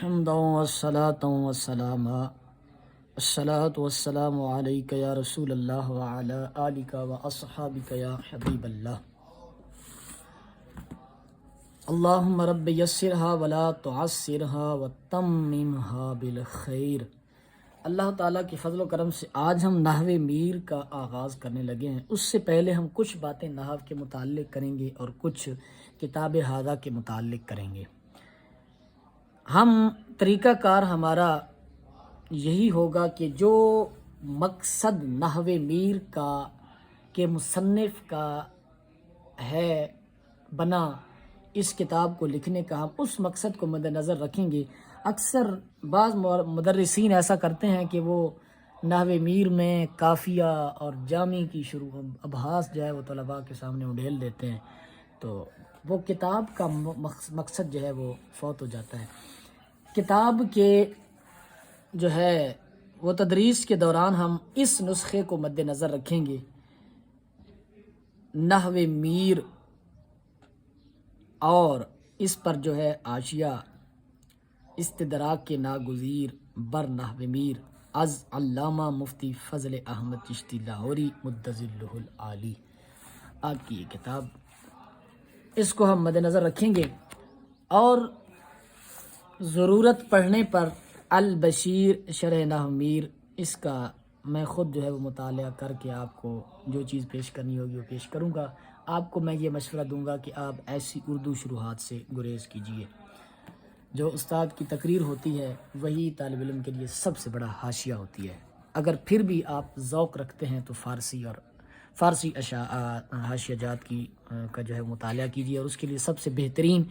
حمدا والصلاة والسلام الصلاة والسلام علیک یا رسول اللہ وعلی آلک واصحابک یا حبیب اللہ۔ اللہم رب یسرها ولا تعسرها وتممها بالخیر۔ اللہ تعالیٰ کے فضل و کرم سے آج ہم نحو میر کا آغاز کرنے لگے ہیں۔ اس سے پہلے ہم کچھ باتیں نحو کے متعلق کریں گے اور کچھ کتاب ہادہ کے متعلق کریں گے۔ ہم طریقہ کار ہمارا یہی ہوگا کہ جو مقصد نحو میر کا کے مصنف کا ہے بنا اس کتاب کو لکھنے کا، ہم اس مقصد کو مد نظر رکھیں گے۔ اکثر بعض مدرسین ایسا کرتے ہیں کہ وہ نحو میر میں قافیہ اور جامع کی شروع ابحاث جو ہے وہ طلباء کے سامنے اڈھیل دیتے ہیں، تو وہ کتاب کا مقصد جو ہے وہ فوت ہو جاتا ہے۔ کتاب کے جو ہے وہ تدریس کے دوران ہم اس نسخے کو مد نظر رکھیں گے، نحو میر، اور اس پر جو ہے حاشیہ استدراک کے ناگزیر بر نحو میر از علامہ مفتی فضل احمد چشتی لاہوری مدظلہ العالی، آپ کی یہ کتاب، اس کو ہم مد نظر رکھیں گے۔ اور ضرورت پڑھنے پر البشیر شرح نحو میر، اس کا میں خود جو ہے وہ مطالعہ کر کے آپ کو جو چیز پیش کرنی ہوگی وہ پیش کروں گا۔ آپ کو میں یہ مشورہ دوں گا کہ آپ ایسی اردو شروحات سے گریز کیجیے۔ جو استاد کی تقریر ہوتی ہے وہی طالب علم کے لیے سب سے بڑا حاشیہ ہوتی ہے۔ اگر پھر بھی آپ ذوق رکھتے ہیں تو فارسی حاشیہ جات کا جو ہے مطالعہ کیجیے، اور اس کے لیے سب سے بہترین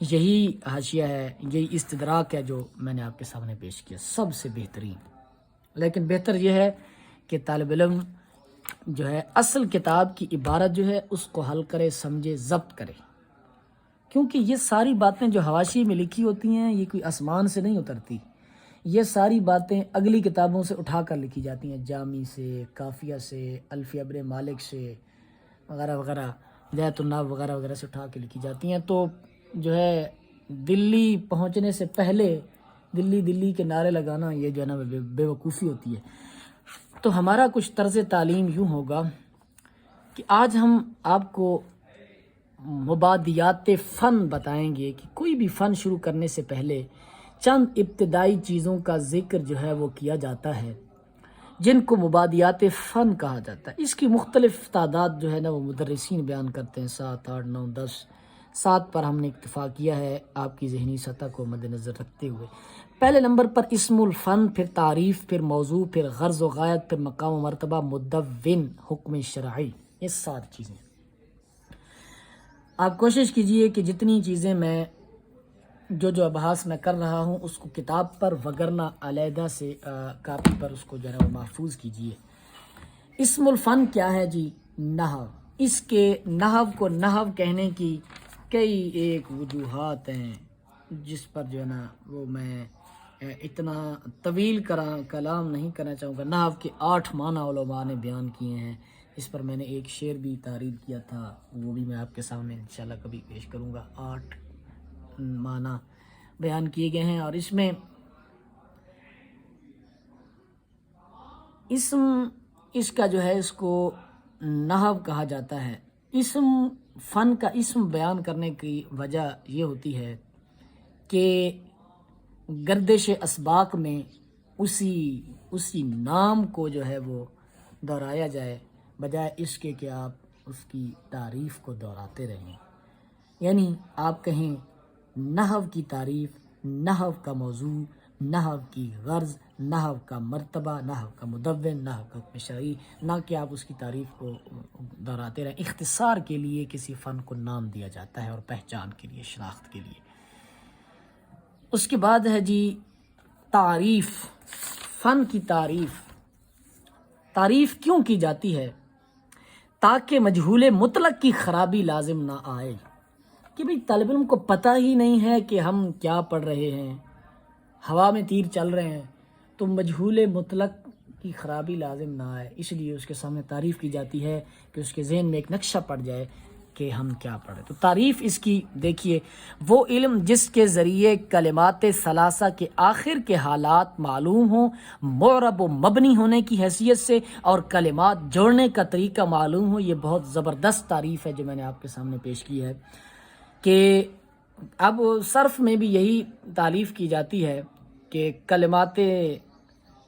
یہی حاشیہ ہے، یہی استدراک ہے جو میں نے آپ کے سامنے پیش کیا، سب سے بہترین۔ لیکن بہتر یہ ہے کہ طالب علم جو ہے اصل کتاب کی عبارت جو ہے اس کو حل کرے، سمجھے، ضبط کرے، کیونکہ یہ ساری باتیں جو حواشی میں لکھی ہوتی ہیں یہ کوئی آسمان سے نہیں اترتی، یہ ساری باتیں اگلی کتابوں سے اٹھا کر لکھی جاتی ہیں، جامی سے، کافیہ سے، الفیہ ابن مالک سے وغیرہ وغیرہ، ہدایت النحو وغیرہ وغیرہ سے اٹھا کے لکھی جاتی ہیں۔ تو جو ہے دلی پہنچنے سے پہلے دلی کے نعرے لگانا یہ جو ہے نا بے وقوفی ہوتی ہے۔ تو ہمارا کچھ طرز تعلیم یوں ہوگا کہ آج ہم آپ کو مبادیات فن بتائیں گے کہ کوئی بھی فن شروع کرنے سے پہلے چند ابتدائی چیزوں کا ذکر جو ہے وہ کیا جاتا ہے، جن کو مبادیات فن کہا جاتا ہے۔ اس کی مختلف تعداد جو ہے نا وہ مدرسین بیان کرتے ہیں، 7، 8، 9، 10۔ 7 پر ہم نے اکتفا کیا ہے آپ کی ذہنی سطح کو مد نظر رکھتے ہوئے۔ پہلے نمبر پر اسم الفن، پھر تعریف، پھر موضوع، پھر غرض و غایت، پھر مقام و مرتبہ، مدون، حکم شرعی، یہ 7 چیزیں۔ آپ کوشش کیجئے کہ جتنی چیزیں میں جو ابحاث میں کر رہا ہوں اس کو کتاب پر وگرنہ علیحدہ سے کاپی پر اس کو جو ہے وہ محفوظ کیجئے۔ اسم الفن کیا ہے جی؟ نحو۔ اس کے نحو کو نحو کہنے کی کئی ایک وجوہات ہیں، جس پر جو ہے نا وہ میں اتنا طویل کلام نہیں کرنا چاہوں گا۔ نحو کے 8 معنی علماء نے بیان کیے ہیں، اس پر میں نے ایک شعر بھی تعریر کیا تھا، وہ بھی میں آپ کے سامنے انشاءاللہ کبھی پیش کروں گا۔ 8 معنی بیان کیے گئے ہیں، اور اس میں اسم، اس کا جو ہے اس کو نحو کہا جاتا ہے۔ اسم فن کا اسم بیان کرنے کی وجہ یہ ہوتی ہے کہ گردش اسباق میں اسی نام کو جو ہے وہ دہرایا جائے، بجائے اس کے کہ آپ اس کی تعریف کو دہراتے رہیں۔ یعنی آپ کہیں نحو کی تعریف، نحو کا موضوع، نحو کی غرض، نحو کا مرتبہ، نحو کا مدون، نحو کا حکم شرعی، نہ کہ آپ اس کی تعریف کو دہراتے رہیں۔ اختصار کے لیے کسی فن کو نام دیا جاتا ہے، اور پہچان کے لیے، شناخت کے لیے۔ اس کے بعد ہے جی تعریف۔ فن کی تعریف۔ تعریف کیوں کی جاتی ہے؟ تاکہ مجہول مطلق کی خرابی لازم نہ آئے، کہ بھئی طالب علم کو پتہ ہی نہیں ہے کہ ہم کیا پڑھ رہے ہیں، ہوا میں تیر چل رہے ہیں، تو مجہول مطلق کی خرابی لازم نہ آئے، اس لیے اس کے سامنے تعریف کی جاتی ہے کہ اس کے ذہن میں ایک نقشہ پڑ جائے کہ ہم کیا پڑھیں. تو تعریف اس کی دیکھیے، وہ علم جس کے ذریعے کلمات ثلاثہ کے آخر کے حالات معلوم ہوں معرب و مبنی ہونے کی حیثیت سے، اور کلمات جوڑنے کا طریقہ معلوم ہو. یہ بہت زبردست تعریف ہے جو میں نے آپ کے سامنے پیش کی ہے. کہ اب صرف میں بھی یہی تعریف کی جاتی ہے کہ کلمات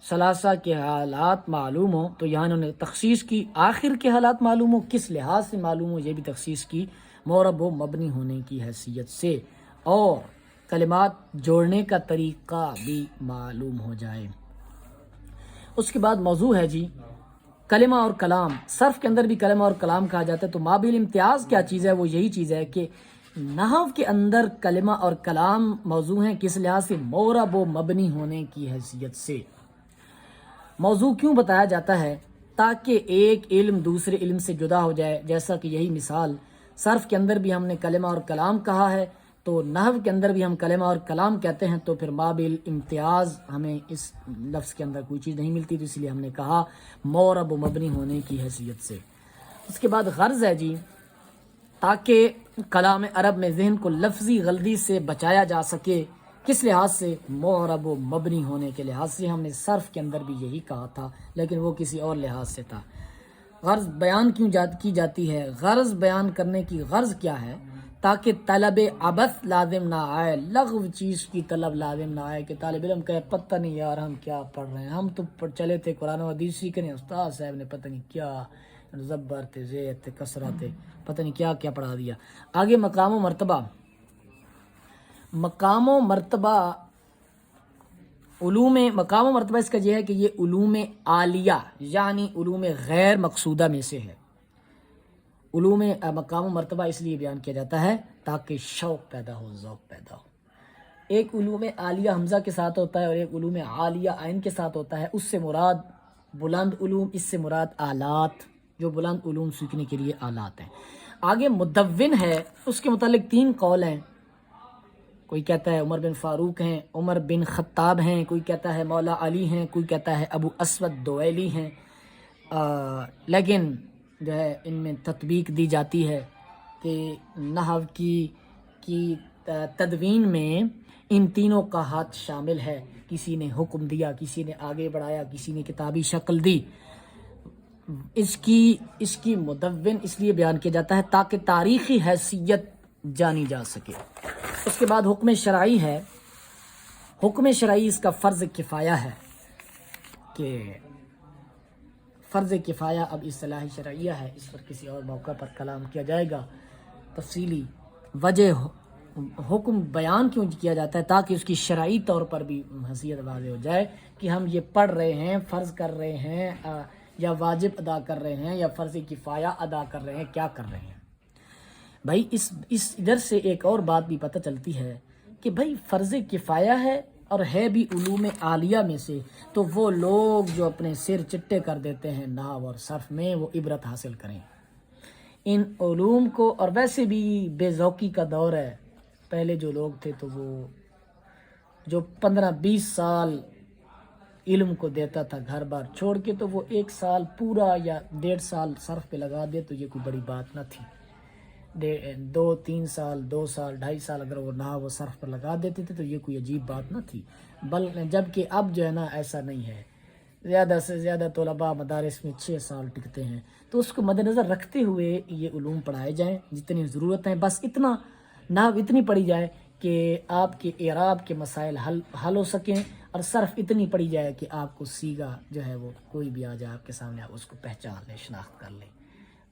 ثلاثہ کے حالات معلوم ہوں، تو یہاں انہوں نے تخصیص کی آخر کے حالات معلوم ہوں، کس لحاظ سے معلوم ہو یہ بھی تخصیص کی، معرب و مبنی ہونے کی حیثیت سے، اور کلمات جوڑنے کا طریقہ بھی معلوم ہو جائے. اس کے بعد موضوع ہے جی کلمہ اور کلام. صرف کے اندر بھی کلمہ اور کلام کہا جاتا ہے. تو مابل امتیاز کیا چیز ہے؟ وہ یہی چیز ہے کہ نحو کے اندر کلمہ اور کلام موضوع ہیں کس لحاظ سے؟ معرب و مبنی ہونے کی حیثیت سے. موضوع کیوں بتایا جاتا ہے؟ تاکہ ایک علم دوسرے علم سے جدا ہو جائے. جیسا کہ یہی مثال صرف کے اندر بھی ہم نے کلمہ اور کلام کہا ہے، تو نحو کے اندر بھی ہم کلمہ اور کلام کہتے ہیں، تو پھر مابل امتیاز ہمیں اس لفظ کے اندر کوئی چیز نہیں ملتی، تو اس لیے ہم نے کہا معرب و مبنی ہونے کی حیثیت سے. اس کے بعد غرض ہے جی تاکہ کلام عرب میں ذہن کو لفظی غلطی سے بچایا جا سکے. کس لحاظ سے؟ معرب و مبنی ہونے کے لحاظ سے. ہم نے صرف کے اندر بھی یہی کہا تھا، لیکن وہ کسی اور لحاظ سے تھا. غرض بیان کیوں کی جاتی ہے؟ غرض بیان کرنے کی غرض کیا ہے؟ تاکہ طلب عبث لازم نہ آئے، لغو چیز کی طلب لازم نہ آئے، کہ طالب علم کہے پتہ نہیں یار ہم کیا پڑھ رہے ہیں، ہم تو چلے تھے قرآن و حدیث سیکھنے، استاد صاحب نے پتہ نہیں کیا زبر تھے، زیر تھے، کسرہ تھے، پتہ نہیں کیا کیا پڑھا دیا. آگے مقام و مرتبہ. مقام و مرتبہ مقام و مرتبہ اس کا یہ ہے کہ یہ علوم عالیہ یعنی علوم غیر مقصودہ میں سے ہے. مقام و مرتبہ اس لیے بیان کیا جاتا ہے تاکہ شوق پیدا ہو، ذوق پیدا ہو. ایک علوم عالیہ حمزہ کے ساتھ ہوتا ہے اور ایک علوم عالیہ عین کے ساتھ ہوتا ہے. اس سے مراد بلند علوم، اس سے مراد آلات، جو بلند علوم سیکھنے کے لیے آلات ہیں. آگے مدون ہے، اس کے متعلق 3 قول ہیں. کوئی کہتا ہے عمر بن فاروق ہیں، عمر بن خطاب ہیں، کوئی کہتا ہے مولا علی ہیں، کوئی کہتا ہے ابو اسود دوئلی ہیں. لیکن جو ہے ان میں تطبیق دی جاتی ہے کہ نحو کی تدوین میں ان تینوں کا ہاتھ شامل ہے. کسی نے حکم دیا، کسی نے آگے بڑھایا، کسی نے کتابی شکل دی. اس کی مدون اس لیے بیان کیا جاتا ہے تاکہ تاریخی حیثیت جانی جا سکے. اس کے بعد حکم شرعی ہے. حکم شرعی اس کا فرض کفایہ ہے، کہ فرض کفایہ اب اصطلاح شرعیہ ہے، اس پر کسی اور موقع پر کلام کیا جائے گا تفصیلی. وجہ حکم بیان کیوں کیا جاتا ہے؟ تاکہ اس کی شرعی طور پر بھی حیثیت واضح ہو جائے کہ ہم یہ پڑھ رہے ہیں، فرض کر رہے ہیں، یا واجب ادا کر رہے ہیں، یا فرض کفایہ ادا کر رہے ہیں، کیا کر رہے ہیں. بھائی اس ادھر سے ایک اور بات بھی پتہ چلتی ہے کہ بھائی فرض کفایہ ہے اور ہے بھی علوم عالیہ میں سے، تو وہ لوگ جو اپنے سر چٹے کر دیتے ہیں نحو اور صرف میں، وہ عبرت حاصل کریں ان علوم کو. اور ویسے بھی بے ذوقی کا دور ہے. پہلے جو لوگ تھے تو وہ جو 15-20 سال علم کو دیتا تھا گھر بار چھوڑ کے، تو وہ 1 سال پورا یا 1.5 سال صرف پہ لگا دے تو یہ کوئی بڑی بات نہ تھی. 2-3 سال 2 سال 2.5 سال اگر وہ نحو و صرف پر لگا دیتے تھے تو یہ کوئی عجیب بات نہ تھی. جبکہ اب جو ہے نا ایسا نہیں ہے. زیادہ سے زیادہ طلباء مدارس میں 6 سال ٹکتے ہیں. تو اس کو مد نظر رکھتے ہوئے یہ علوم پڑھائے جائیں جتنی ضرورت ہیں. بس اتنا نحو اتنی پڑھی جائے کہ آپ کے اعراب کے مسائل حل ہو سکیں، اور صرف اتنی پڑھی جائے کہ آپ کو سیگا جو ہے وہ کوئی بھی آ جائے آپ کے سامنے، آپ اس کو پہچان لیں، شناخت کر لیں،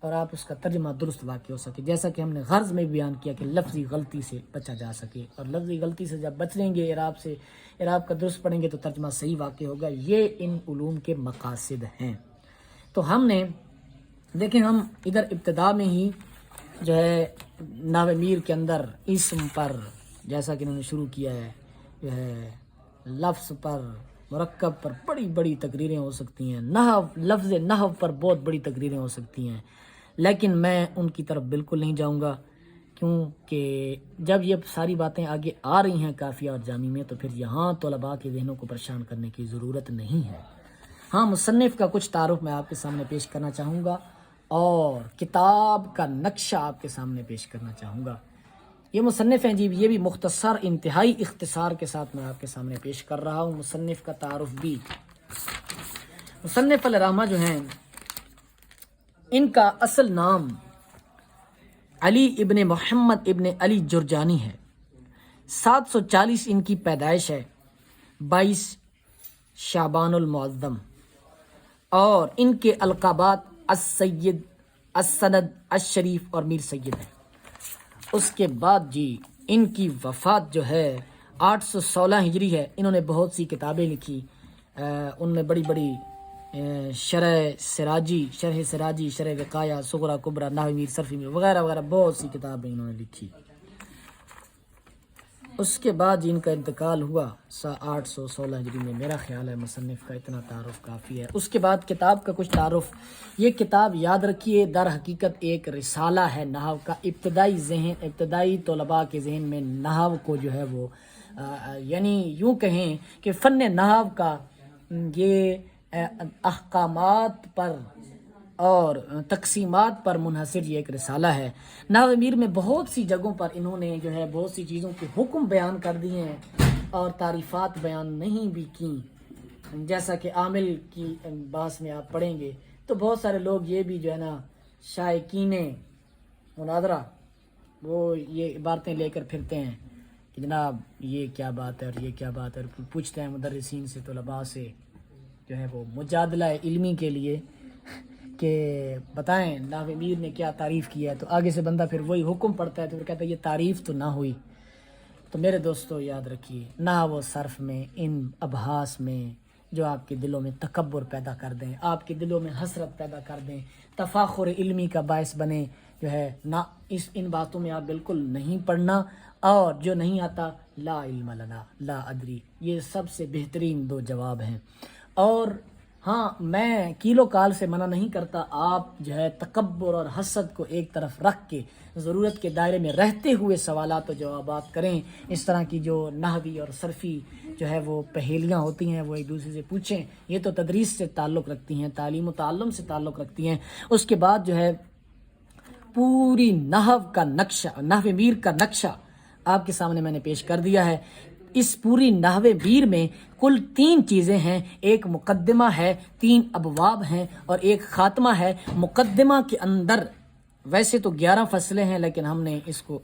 اور آپ اس کا ترجمہ درست واقع ہو سکے. جیسا کہ ہم نے غرض میں بیان کیا کہ لفظی غلطی سے بچا جا سکے، اور لفظی غلطی سے جب بچ لیں گے اعراب کا درست پڑھیں گے تو ترجمہ صحیح واقع ہوگا. یہ ان علوم کے مقاصد ہیں. تو ہم نے دیکھیں، ہم ادھر ابتدا میں ہی جو ہے نحو میر کے اندر اسم پر جیسا کہ انہوں نے شروع کیا ہے، جو ہے لفظ پر، مرکب پر بڑی بڑی تقریریں ہو سکتی ہیں، لفظ نحو پر بہت بڑی تقریریں ہو سکتی ہیں، لیکن میں ان کی طرف بالکل نہیں جاؤں گا، کیونکہ جب یہ ساری باتیں آگے آ رہی ہیں کافیہ اور جامی میں، تو پھر یہاں طلباء کے ذہنوں کو پریشان کرنے کی ضرورت نہیں ہے. ہاں، مصنف کا کچھ تعارف میں آپ کے سامنے پیش کرنا چاہوں گا، اور کتاب کا نقشہ آپ کے سامنے پیش کرنا چاہوں گا۔ یہ مصنف ہیں جی، یہ بھی مختصر انتہائی اختصار کے ساتھ میں آپ کے سامنے پیش کر رہا ہوں۔ مصنف کا تعارف بھی، مصنف علیہ رحمہ جو ہیں ان کا اصل نام علی ابن محمد ابن علی جرجانی ہے۔ 740 ان کی پیدائش ہے، 22 شعبان المعظم، اور ان کے القابات السید، السند، الشریف اور میر سید ہیں۔ اس کے بعد جی ان کی وفات جو ہے 816 ہجری ہے۔ انہوں نے بہت سی کتابیں لکھی، ان میں بڑی بڑی شرح سراجی، شرح وقایہ، صغرا کبرا، نحو میر، صرف میر وغیرہ وغیرہ بہت سی کتابیں انہوں نے لکھی۔ اس کے بعد ان کا انتقال ہوا 816 ہجری میں۔ میرا خیال ہے مصنف کا اتنا تعارف کافی ہے۔ اس کے بعد کتاب کا کچھ تعارف، یہ کتاب یاد رکھیے در حقیقت ایک رسالہ ہے نحو کا۔ ابتدائی طلباء کے ذہن میں نحو کو جو ہے وہ یعنی یوں کہیں کہ فن نحو کا یہ احکامات پر اور تقسیمات پر منحصر یہ ایک رسالہ ہے۔ نحو میر میں بہت سی جگہوں پر انہوں نے جو ہے بہت سی چیزوں کے حکم بیان کر دیے ہیں اور تعریفات بیان نہیں بھی کی، جیسا کہ عامل کی باس میں آپ پڑھیں گے تو بہت سارے لوگ یہ بھی جو ہے نا شائقین مناظرہ وہ یہ عبارتیں لے کر پھرتے ہیں کہ جناب یہ کیا بات ہے اور یہ کیا بات ہے، اور پوچھتے ہیں مدرسین سے، طلباء سے جو ہے وہ مجادلہ علمی کے لیے کہ بتائیں نحو میر نے کیا تعریف کیا ہے، تو آگے سے بندہ پھر وہی حکم پڑھتا ہے تو پھر کہتا ہے یہ تعریف تو نہ ہوئی۔ تو میرے دوستو یاد رکھیے نحو و صرف میں ان ابحاث میں جو آپ کے دلوں میں تکبر پیدا کر دیں، آپ کے دلوں میں حسرت پیدا کر دیں، تفاخر علمی کا باعث بنے، جو ہے نہ ان باتوں میں آپ بالکل نہیں پڑھنا، اور جو نہیں آتا لا علم لنا لا ادری، یہ سب سے بہترین دو جواب ہیں۔ اور ہاں میں کیلو کال سے منع نہیں کرتا، آپ جو ہے تکبر اور حسد کو ایک طرف رکھ کے ضرورت کے دائرے میں رہتے ہوئے سوالات و جوابات کریں۔ اس طرح کی جو نحوی اور صرفی جو ہے وہ پہیلیاں ہوتی ہیں وہ ایک دوسرے سے پوچھیں، یہ تو تدریس سے تعلق رکھتی ہیں، تعلیم و تعلم سے تعلق رکھتی ہیں۔ اس کے بعد جو ہے پوری نحو کا نقشہ، نحو میر کا نقشہ آپ کے سامنے میں نے پیش کر دیا ہے۔ اس پوری نحو میر میں کل 3 چیزیں ہیں، ایک مقدمہ ہے، 3 ابواب ہیں اور ایک خاتمہ ہے۔ مقدمہ کے اندر ویسے تو 11 فصلیں ہیں لیکن ہم نے اس کو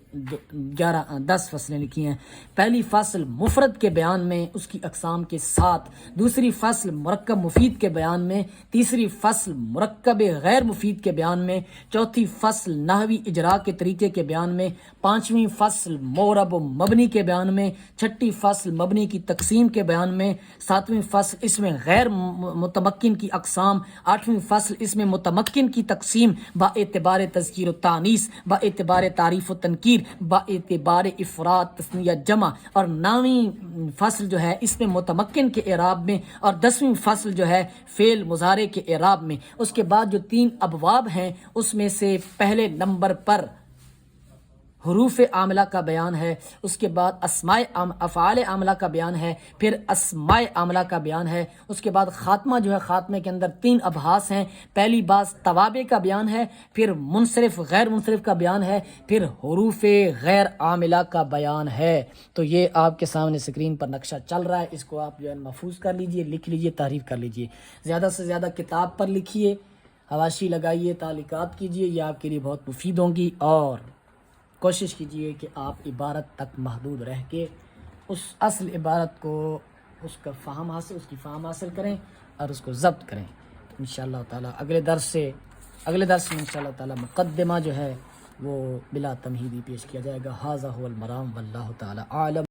10 فصلیں لکھی ہیں۔ پہلی فصل مفرد کے بیان میں اس کی اقسام کے ساتھ، دوسری فصل مرکب مفید کے بیان میں، تیسری فصل مرکب غیر مفید کے بیان میں، چوتھی فصل نحوی اجراء کے طریقے کے بیان میں، پانچویں فصل معرب و مبنی کے بیان میں، چھٹی فصل مبنی کی تقسیم کے بیان میں، ساتویں فصل اس میں غیر متمکن کی اقسام، آٹھویں فصل اس میں متمکن کی تقسیم با اعتبار تذکیر و تانیث، با اعتبار تعریف و تنکیر، با اعتبار افراد تثنیہ جمع، اور 9ویں فصل جو ہے اس میں متمکن کے اعراب میں، اور 10ویں فصل جو ہے فعل مضارع کے اعراب میں۔ اس کے بعد جو 3 ابواب ہیں اس میں سے پہلے نمبر پر حروف عاملہ کا بیان ہے، اس کے بعد افعال عاملہ کا بیان ہے، پھر اسماء عاملہ کا بیان ہے، اس کے بعد خاتمہ جو ہے خاتمے کے اندر 3 ابحاث ہیں۔ پہلی بات توابع کا بیان ہے، پھر منصرف غیر منصرف کا بیان ہے، پھر حروف غیر عاملہ کا بیان ہے۔ تو یہ آپ کے سامنے اسکرین پر نقشہ چل رہا ہے، اس کو آپ جو ہے محفوظ کر لیجئے، لکھ لیجئے، تحریر کر لیجئے، زیادہ سے زیادہ کتاب پر لکھیے، حواشی لگائیے، تعلیقات کیجئے، یہ آپ کے لیے بہت مفید ہوں گی، اور کوشش کیجئے کہ آپ عبارت تک محدود رہ کے اس اصل عبارت کو اس کی فہم حاصل کریں اور اس کو ضبط کریں۔ انشاءاللہ تعالی اگلے درس میں انشاءاللہ تعالی مقدمہ جو ہے وہ بلا تمہیدی پیش کیا جائے گا۔ ھذا ھو المرام واللہ تعالی اعلم۔